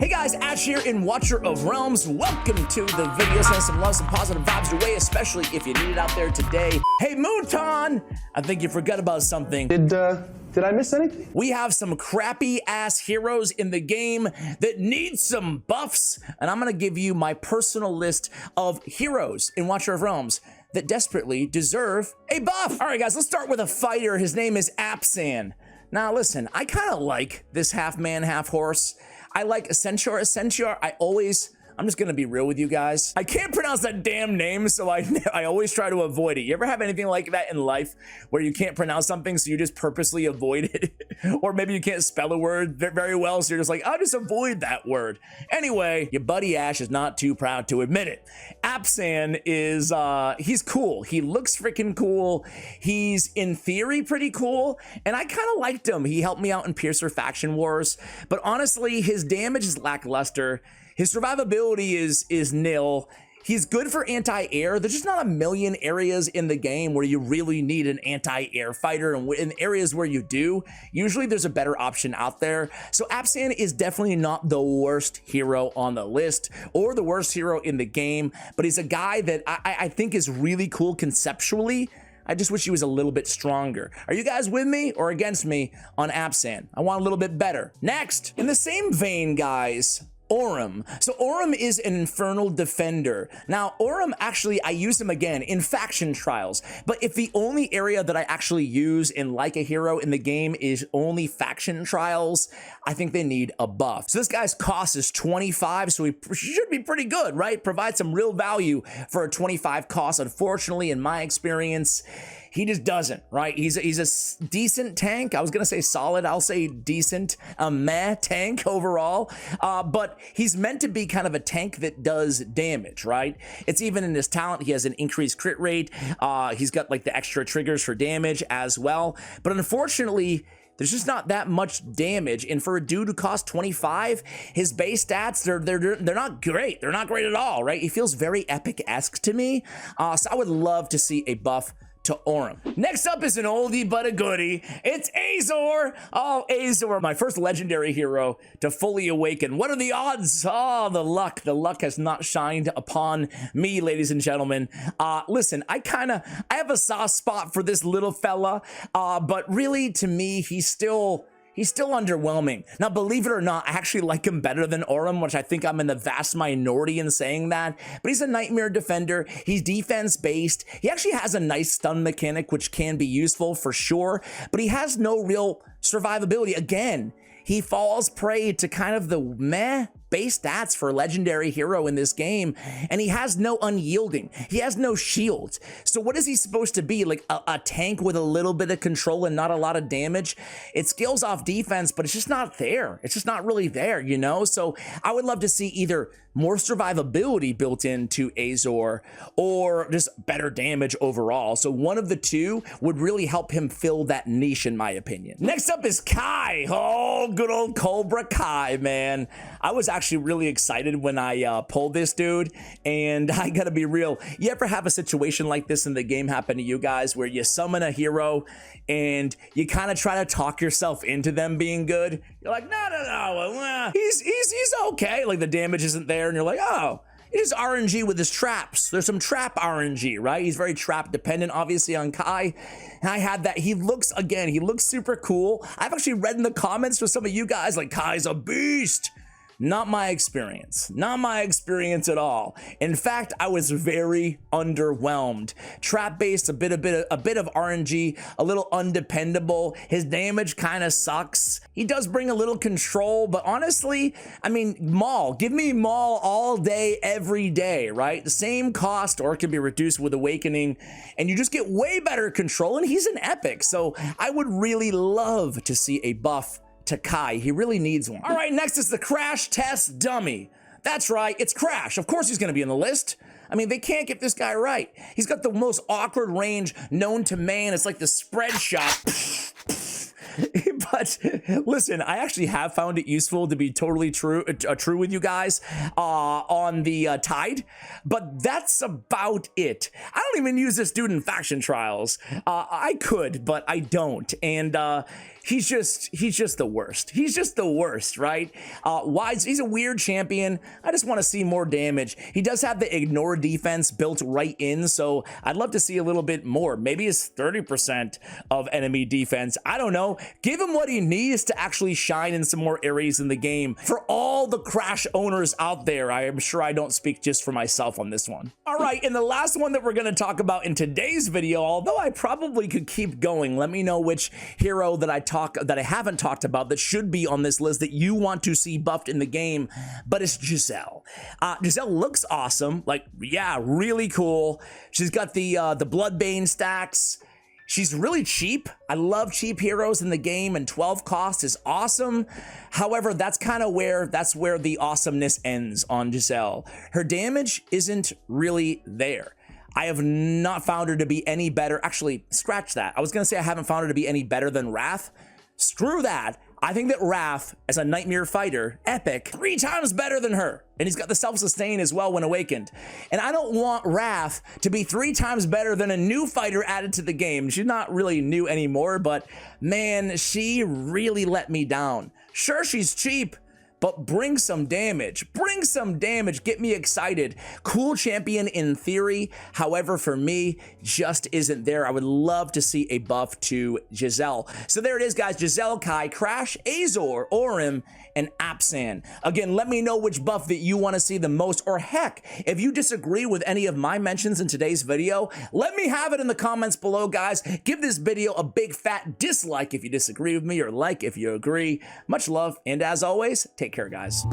Hey guys, Ash here in Watcher of Realms. Welcome to the video. Send some love, some positive vibes your way, especially if you need it out there today. Hey Mooton, I think you forgot about something. Did I miss anything? We have some crappy ass heroes in the game that need some buffs, and I'm gonna give you my personal list of heroes in Watcher of Realms that desperately deserve a buff. All right guys, let's start with a fighter. His name is Aban. Now listen, I kind of like this half man, half horse. I like Azor. I'm just gonna be real with you guys. I can't pronounce that damn name, so I always try to avoid it. You ever have anything like that in life where you can't pronounce something, so you just purposely avoid it? Or maybe you can't spell a word very well, so you're just like, I'll just avoid that word. Anyway, your buddy Ash is not too proud to admit it. Aban is, he's cool. He looks freaking cool. He's in theory pretty cool, and I kind of liked him. He helped me out in Piercer Faction Wars, but honestly, his damage is lackluster. His survivability is nil. He's good for anti-air. There's just not a million areas in the game where you really need an anti-air fighter, and in areas where you do, usually there's a better option out there. So Aban is definitely not the worst hero on the list or the worst hero in the game, but he's a guy that I think is really cool conceptually. I just wish he was a little bit stronger. Are you guys with me or against me on Aban? I want a little bit better. Next, in the same vein, guys, Aurum. So Aurum is an infernal defender. Now Aurum, actually I use him again in faction trials, but if the only area that I actually use in like a hero in the game is only faction trials, I think they need a buff. So this guy's cost is 25, so he should be pretty good, right? Provide some real value for a 25 cost. Unfortunately, in my experience, he just doesn't, right? He's a decent tank. I was gonna say solid, I'll say decent, a meh tank overall, but he's meant to be kind of a tank that does damage, right? It's even in his talent, he has an increased crit rate. He's got like the extra triggers for damage as well, but unfortunately, there's just not that much damage, and for a dude who costs 25, his base stats, they're not great. They're not great at all, right? He feels very epic-esque to me, so I would love to see a buff to Aurum. Next up is an oldie but a goodie. It's Azor. Oh, Azor, my first legendary hero to fully awaken. What are the odds? Oh, the luck. The luck has not shined upon me, ladies and gentlemen. Listen, I have a soft spot for this little fella, but really, to me, he's still underwhelming. Now, believe it or not, I actually like him better than Aurum, which I think I'm in the vast minority in saying that, but he's a nightmare defender. He's defense-based. He actually has a nice stun mechanic, which can be useful for sure, but he has no real survivability. Again, he falls prey to kind of the meh base stats for a legendary hero in this game, and he has no unyielding. He has no shields. So what is he supposed to be? Like a tank with a little bit of control and not a lot of damage? It scales off defense, but it's just not there. It's just not really there, you know? So I would love to see either more survivability built into Azor or just better damage overall. So one of the two would really help him fill that niche, in my opinion. Next up is Kai. Oh, good old Cobra Kai, man. I was actually really excited when I pulled this dude, and I gotta be real, you ever have a situation like this in the game happen to you guys where you summon a hero and you kind of try to talk yourself into them being good? You're like, no, he's okay, like the damage isn't there, and you're like, oh, he's RNG with his traps. There's some trap RNG, right? He's very trap dependent, obviously, on Kai. And I had that. He looks super cool. I've actually read in the comments with some of you guys like, Kai's a beast. Not my experience. Not my experience at all. In fact, I was very underwhelmed. Trap-based, a bit of RNG, a little undependable. His damage kind of sucks. He does bring a little control, but honestly, I mean, Maul. Give me Maul all day, every day, right? The same cost, or it can be reduced with Awakening, and you just get way better control, and he's an epic. So I would really love to see a buff to Kai. He really needs one. All right, next is the Crash Test Dummy. That's right, it's Crash. Of course he's gonna be on the list. I mean, they can't get this guy right. He's got the most awkward range known to man. It's like the spread shot. But listen, I actually have found it useful to be totally true with you guys on the Tide, but that's about it. I don't even use this dude in faction trials. I could, but I don't. And he's just the worst. He's just the worst, right? He's a weird champion. I just want to see more damage. He does have the ignore defense built right in, so I'd love to see a little bit more. Maybe it's 30% of enemy defense. I don't know. Give him what he needs to actually shine in some more areas in the game. For all the Crash owners out there, I am sure I don't speak just for myself on this one. All right, and the last one that we're going to talk about in today's video, although I probably could keep going, let me know which hero that I haven't talked about that should be on this list that you want to see buffed in the game, but it's Jazelle. Jazelle looks awesome, like, yeah, really cool. She's got the Bloodbane stacks. She's really cheap. I love cheap heroes in the game, and 12 cost is awesome. However, that's where the awesomeness ends on Jazelle. Her damage isn't really there. I have not found her to be any better. Actually, scratch that. I was gonna say I haven't found her to be any better than Wrath. Screw that. I think that Wrath, as a Nightmare fighter, epic, 3 times better than her. And he's got the self-sustain as well when awakened. And I don't want Wrath to be 3 times better than a new fighter added to the game. She's not really new anymore, but man, she really let me down. Sure, she's cheap, but bring some damage. Bring some damage. Get me excited. Cool champion in theory. However, for me, just isn't there. I would love to see a buff to Jazelle. So there it is, guys. Jazelle, Kai, Crash, Azor, Orim, and Apsan. Again, let me know which buff that you want to see the most, or heck, if you disagree with any of my mentions in today's video, let me have it in the comments below, guys. Give this video a big fat dislike if you disagree with me, or like if you agree. Much love, and as always, take care, guys.